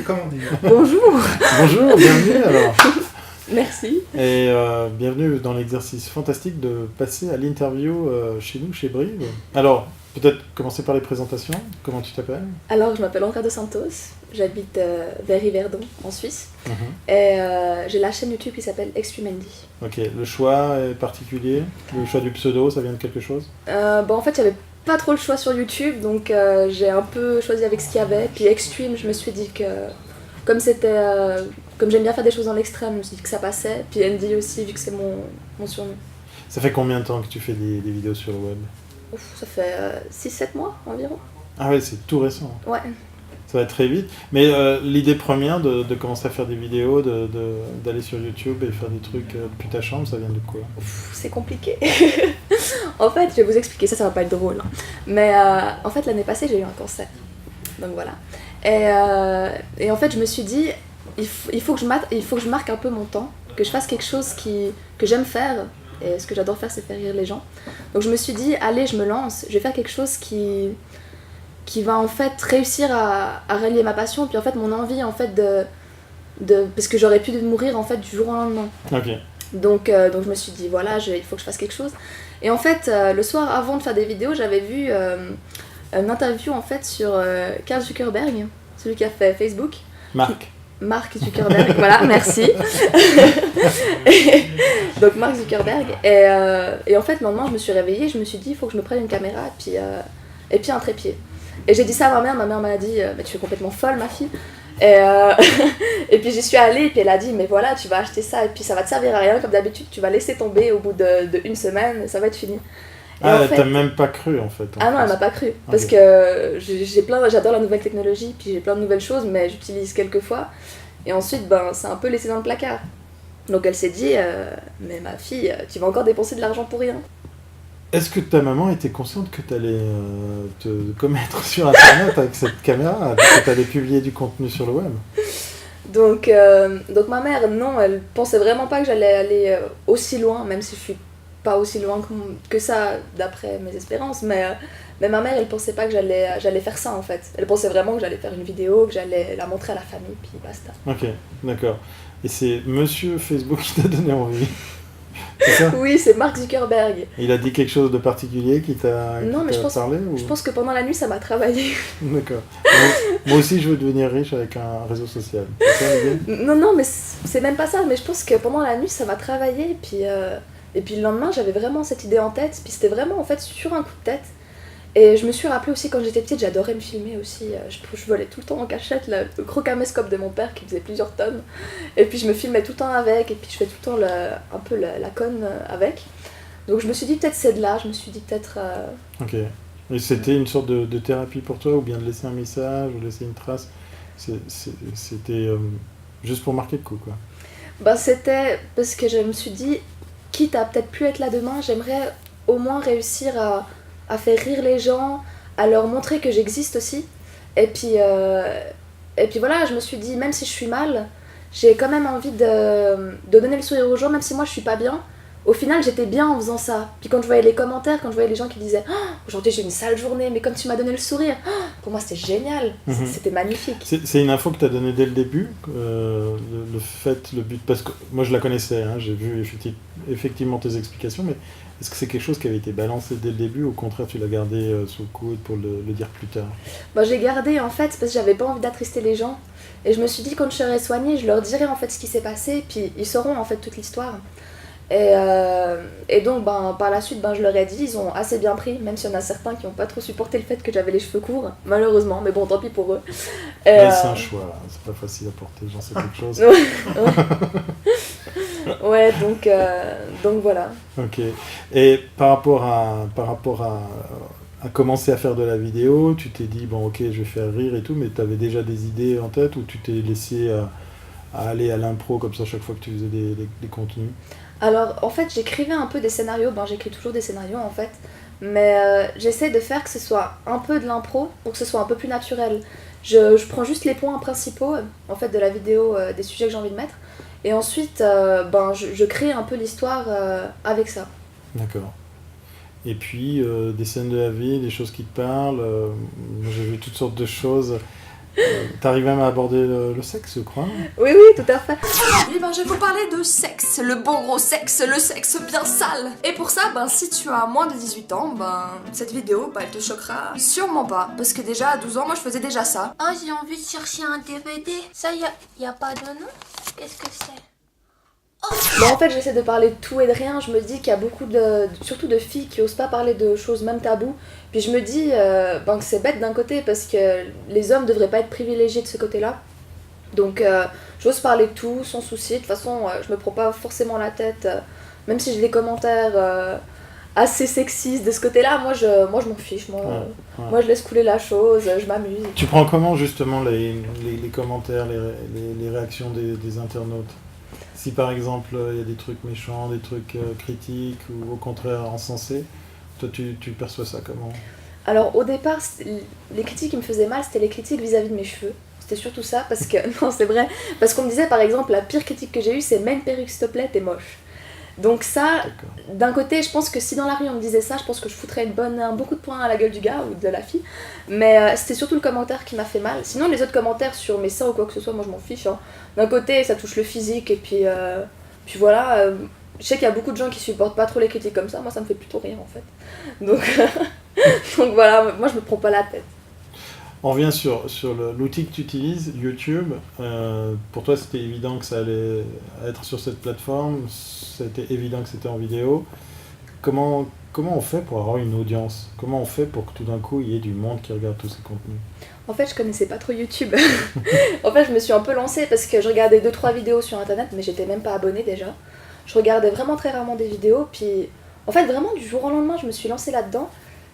Comment dire? Bonjour. Bonjour, bienvenue alors. Merci. Et bienvenue dans l'exercice fantastique de passer à l'interview chez nous, chez Brive. Alors, peut-être commencer par les présentations. Comment tu t'appelles? Alors, je m'appelle Andrea dos Santos, j'habite vers Yverdon, en Suisse, Mhm. et j'ai la chaîne YouTube qui s'appelle Extremendy. Ok, le choix est particulier? Le choix du pseudo, ça vient de quelque chose? En fait, j'avais pas trop le choix sur YouTube, donc j'ai un peu choisi avec ce qu'il y avait. Puis Extreme, je me suis dit que, comme c'était, comme j'aime bien faire des choses dans l'extrême, je me suis dit que ça passait. Puis Andy aussi, vu que c'est mon surnom. Ça fait combien de temps que tu fais des vidéos sur le web? Ouf, ça fait 6-7 mois environ. Ah ouais, c'est tout récent. Ouais. Ça va très vite. Mais l'idée première de commencer à faire des vidéos, d'aller sur YouTube et faire des trucs depuis ta chambre, ça vient de quoi? Ouf, c'est compliqué. En fait, je vais vous expliquer, ça va pas être drôle. Hein. Mais en fait, l'année passée, j'ai eu un cancer. Donc voilà. Et en fait, je me suis dit, il faut que je marque un peu mon temps, que je fasse quelque chose que j'aime faire. Et ce que j'adore faire, c'est faire rire les gens. Donc je me suis dit, allez, je me lance, je vais faire quelque chose qui va en fait réussir à rallier ma passion, puis en fait mon envie en fait parce que j'aurais pu mourir en fait du jour au lendemain. Ok. Donc je me suis dit, voilà, il faut que je fasse quelque chose. Et en fait, le soir avant de faire des vidéos, j'avais vu une interview en fait sur Mark Zuckerberg, celui qui a fait Facebook. Mark Zuckerberg, voilà, merci. Donc Mark Zuckerberg. Et en fait, le lendemain, je me suis réveillée, je me suis dit, il faut que je me prenne une caméra et puis un trépied. Et j'ai dit ça à ma mère m'a dit, mais tu es complètement folle, ma fille. Et puis j'y suis allée, et puis elle a dit, mais voilà, tu vas acheter ça, et puis ça va te servir à rien, comme d'habitude, tu vas laisser tomber au bout d'une semaine, ça va être fini. Et Ah, en fait, t'as même pas cru en fait. non, elle m'a pas cru, parce que j'adore la nouvelle technologie, puis j'ai plein de nouvelles choses, mais j'utilise quelques fois, et ensuite, c'est un peu laissé dans le placard. Donc elle s'est dit, mais ma fille, tu vas encore dépenser de l'argent pour rien. Est-ce que ta maman était consciente que tu allais te commettre sur Internet avec cette caméra, que tu allais publier du contenu sur le web? Donc ma mère, non, elle pensait vraiment pas que j'allais aller aussi loin, même si je suis pas aussi loin que ça, d'après mes espérances, mais ma mère, elle pensait pas que j'allais faire ça en fait. Elle pensait vraiment que j'allais faire une vidéo, que j'allais la montrer à la famille, puis basta. Ok, d'accord. Et c'est Monsieur Facebook qui t'a donné envie? C'est ça? Oui, c'est Mark Zuckerberg. Il a dit quelque chose de particulier qui t'a parlé ou... Je pense que pendant la nuit, ça m'a travaillé. D'accord. Moi aussi, je veux devenir riche avec un réseau social. C'est ça l'idée? Non, mais c'est même pas ça, mais je pense que pendant la nuit, ça m'a travaillé, et puis le lendemain, j'avais vraiment cette idée en tête, puis c'était vraiment en fait sur un coup de tête. Et je me suis rappelé aussi quand j'étais petite, j'adorais me filmer aussi. Je volais tout le temps en cachette le gros caméscope de mon père qui faisait plusieurs tonnes. Et puis je me filmais tout le temps avec, et puis je fais tout le temps un peu la conne avec. Donc je me suis dit peut-être c'est de là, je me suis dit peut-être... Ok. Et c'était une sorte de thérapie pour toi, ou bien de laisser un message, ou laisser une trace? C'était juste pour marquer le coup, quoi. C'était parce que je me suis dit, quitte à peut-être plus être là demain, j'aimerais au moins réussir à faire rire les gens, à leur montrer que j'existe aussi. Et puis voilà, je me suis dit, même si je suis mal, j'ai quand même envie de donner le sourire aux gens, même si moi je suis pas bien. Au final, j'étais bien en faisant ça. Puis quand je voyais les commentaires, quand je voyais les gens qui disaient « Oh, aujourd'hui j'ai une sale journée, mais comme tu m'as donné le sourire, oh, pour moi c'était génial, c'était magnifique. » C'est une info que tu as donnée dès le début, le but, parce que moi je la connaissais, hein, j'ai vu effectivement tes explications, mais est-ce que c'est quelque chose qui avait été balancé dès le début, ou au contraire tu l'as gardé sous le coude pour le dire plus tard? J'ai gardé en fait parce que j'avais pas envie d'attrister les gens, et je me suis dit quand je serai soignée, je leur dirai en fait ce qui s'est passé, puis ils sauront en fait toute l'histoire. Et donc par la suite je leur ai dit, ils ont assez bien pris, même s'il y en a certains qui n'ont pas trop supporté le fait que j'avais les cheveux courts, malheureusement, mais bon tant pis pour eux. Mais c'est un choix, c'est pas facile à porter, j'en sais quelque chose. Ouais, donc voilà. Ok. Et par rapport à commencer à faire de la vidéo, tu t'es dit bon ok je vais faire rire et tout, mais tu avais déjà des idées en tête, ou tu t'es laissé à aller à l'impro comme ça chaque fois que tu faisais des contenus? Alors en fait j'écrivais un peu des scénarios, j'écris toujours des scénarios en fait, mais j'essaie de faire que ce soit un peu de l'impro pour que ce soit un peu plus naturel. Je prends juste les points principaux en fait de la vidéo, des sujets que j'ai envie de mettre, et ensuite je crée un peu l'histoire avec ça. D'accord. Et puis des scènes de la vie, des choses qui te parlent, j'ai vu toutes sortes de choses. T'arrives même à aborder le sexe, je crois. Oui, oui, tout à fait. Eh ben, je vais vous parler de sexe, le bon gros sexe, le sexe bien sale. Et pour ça, si tu as moins de 18 ans, cette vidéo, elle te choquera sûrement pas. Parce que déjà, à 12 ans, moi, je faisais déjà ça. Oh, j'ai envie de chercher un DVD. Ça, y a pas de nom? Qu'est-ce que c'est? En fait, j'essaie de parler de tout et de rien. Je me dis qu'il y a beaucoup surtout de filles qui osent pas parler de choses même tabous. Puis je me dis que c'est bête d'un côté parce que les hommes devraient pas être privilégiés de ce côté-là. Donc j'ose parler de tout sans souci. De toute façon, je me prends pas forcément la tête. Même si j'ai des commentaires assez sexistes de ce côté-là, moi je m'en fiche. Moi je laisse couler la chose, je m'amuse. Tu prends comment justement les commentaires, les réactions des internautes? Si par exemple il y a des trucs méchants, des trucs critiques ou au contraire encensés, toi tu perçois ça comment? Alors au départ, les critiques qui me faisaient mal, c'était les critiques vis-à-vis de mes cheveux. C'était surtout ça, parce que, non c'est vrai, parce qu'on me disait par exemple, la pire critique que j'ai eue, c'est « mets une perruque s'il te plaît, t'es moche ». Donc ça, d'un côté, je pense que si dans la rue on me disait ça, je pense que je foutrais un bon coup de poing à la gueule du gars ou de la fille. Mais c'était surtout le commentaire qui m'a fait mal. Sinon les autres commentaires sur mes seins ou quoi que ce soit, moi je m'en fiche. Hein. D'un côté, ça touche le physique et puis voilà. Je sais qu'il y a beaucoup de gens qui supportent pas trop les critiques comme ça. Moi ça me fait plutôt rire en fait. Donc voilà, moi je me prends pas la tête. On revient sur l'outil que tu utilises, YouTube. Pour toi, c'était évident que ça allait être sur cette plateforme. C'était évident que c'était en vidéo. Comment on fait pour avoir une audience? Comment on fait pour que tout d'un coup, il y ait du monde qui regarde tous ces contenus? En fait, je connaissais pas trop YouTube. En fait, je me suis un peu lancée parce que je regardais 2-3 vidéos sur Internet, mais j'étais même pas abonnée déjà. Je regardais vraiment très rarement des vidéos. Puis, en fait, vraiment, du jour au lendemain, je me suis lancée là-dedans.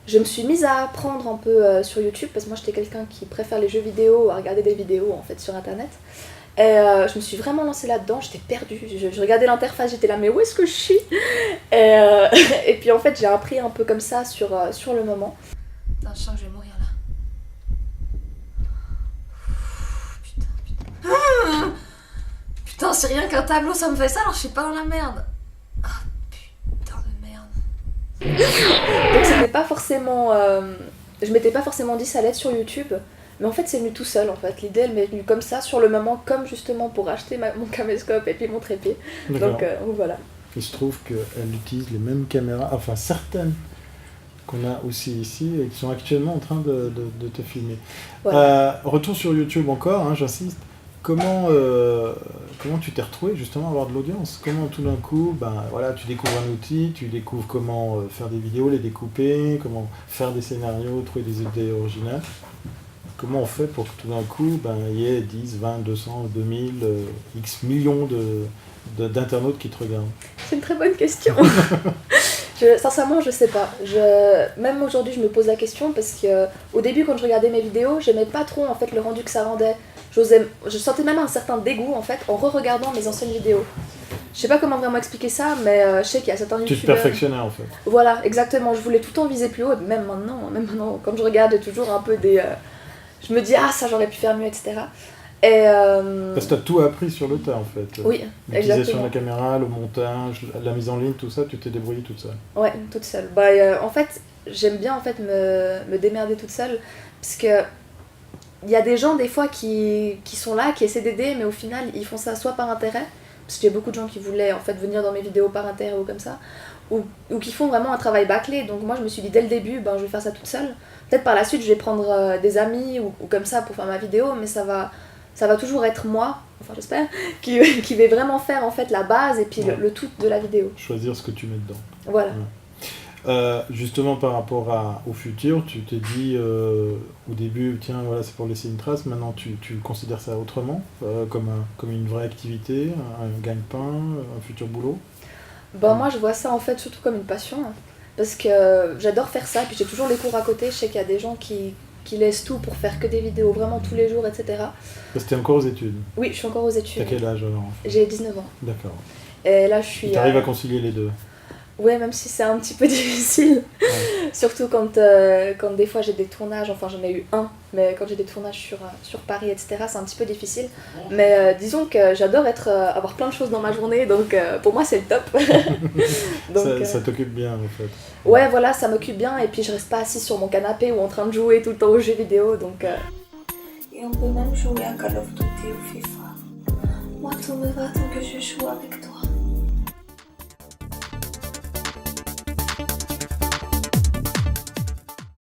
Je me suis mise à apprendre un peu sur YouTube parce que moi j'étais quelqu'un qui préfère les jeux vidéo à regarder des vidéos en fait sur internet. Et je me suis vraiment lancée là-dedans, j'étais perdue. Je regardais l'interface, j'étais là mais où est-ce que je suis et puis en fait j'ai appris un peu comme ça sur le moment. Putain, je sens que je vais mourir là. Putain. Putain, c'est rien qu'un tableau ça me fait ça alors je suis pas dans la merde. Donc c'était pas forcément je m'étais pas forcément dit ça allait être sur YouTube, mais en fait c'est venu tout seul en fait. L'idée elle m'est venue comme ça sur le moment, comme justement pour acheter mon caméscope et puis mon trépied. Donc voilà. Il se trouve qu'elle utilise les mêmes caméras, enfin certaines qu'on a aussi ici et qui sont actuellement en train de te filmer. Voilà. Retour sur YouTube encore, hein, j'insiste. Comment tu t'es retrouvé justement à avoir de l'audience? Comment tout d'un coup, tu découvres un outil, tu découvres comment faire des vidéos, les découper, comment faire des scénarios, trouver des idées originales. Comment on fait pour que tout d'un coup, il y ait 10, 20, 200, 2000, X millions d'internautes qui te regardent? C'est une très bonne question. Sincèrement, je sais pas. Même aujourd'hui, je me pose la question parce que au début, quand je regardais mes vidéos, j'aimais pas trop en fait le rendu que ça rendait. Je sentais même un certain dégoût en fait en re-regardant mes anciennes vidéos. Je sais pas comment vraiment expliquer ça, mais je sais qu'il y a certains youtubeurs... Tu te perfectionnais en fait. Voilà, exactement. Je voulais tout le temps viser plus haut. Même maintenant, quand je regarde, j'ai toujours un peu des... Je me dis, ça j'aurais pu faire mieux, etc. Parce que tu as tout appris sur le tas en fait. Oui, l'utilisation de la caméra, le montage, la mise en ligne, tout ça, tu t'es débrouillée toute seule. Ouais, toute seule. En fait, j'aime bien en fait me démerder toute seule, parce que il y a des gens des fois qui sont là, qui essaient d'aider, mais au final ils font ça soit par intérêt, parce qu'il y a beaucoup de gens qui voulaient en fait venir dans mes vidéos par intérêt ou comme ça, ou qui font vraiment un travail bâclé. Donc moi je me suis dit dès le début, je vais faire ça toute seule. Peut-être par la suite je vais prendre des amis ou comme ça pour faire ma vidéo, mais ça va toujours être moi, enfin j'espère, qui vais vraiment faire en fait la base et puis le tout de la vidéo. Choisir ce que tu mets dedans. Voilà. Ouais. Justement par rapport au futur, tu t'es dit au début, tiens voilà c'est pour laisser une trace, maintenant tu considères ça autrement, comme une vraie activité, un gagne-pain, un futur boulot? Moi je vois ça en fait surtout comme une passion, parce que j'adore faire ça, puis j'ai toujours les cours à côté, je sais qu'il y a des gens qui laissent tout pour faire que des vidéos vraiment tous les jours, etc. Parce que t'es encore aux études? Oui, je suis encore aux études. T'as quel âge alors? J'ai 19 ans. D'accord. Et là je suis... Tu arrives à concilier les deux? Ouais, même si c'est un petit peu difficile, surtout quand des fois j'ai des tournages, enfin j'en ai eu un, mais quand j'ai des tournages sur Paris, etc., c'est un petit peu difficile. Mais disons que j'adore avoir plein de choses dans ma journée, donc pour moi c'est le top. Donc, ça t'occupe bien en fait. Ouais, voilà, ça m'occupe bien, et puis je reste pas assise sur mon canapé ou en train de jouer tout le temps aux jeux vidéo, donc... Et on peut même jouer à Call of Duty ou FIFA. Moi, tout me va tant que je joue avec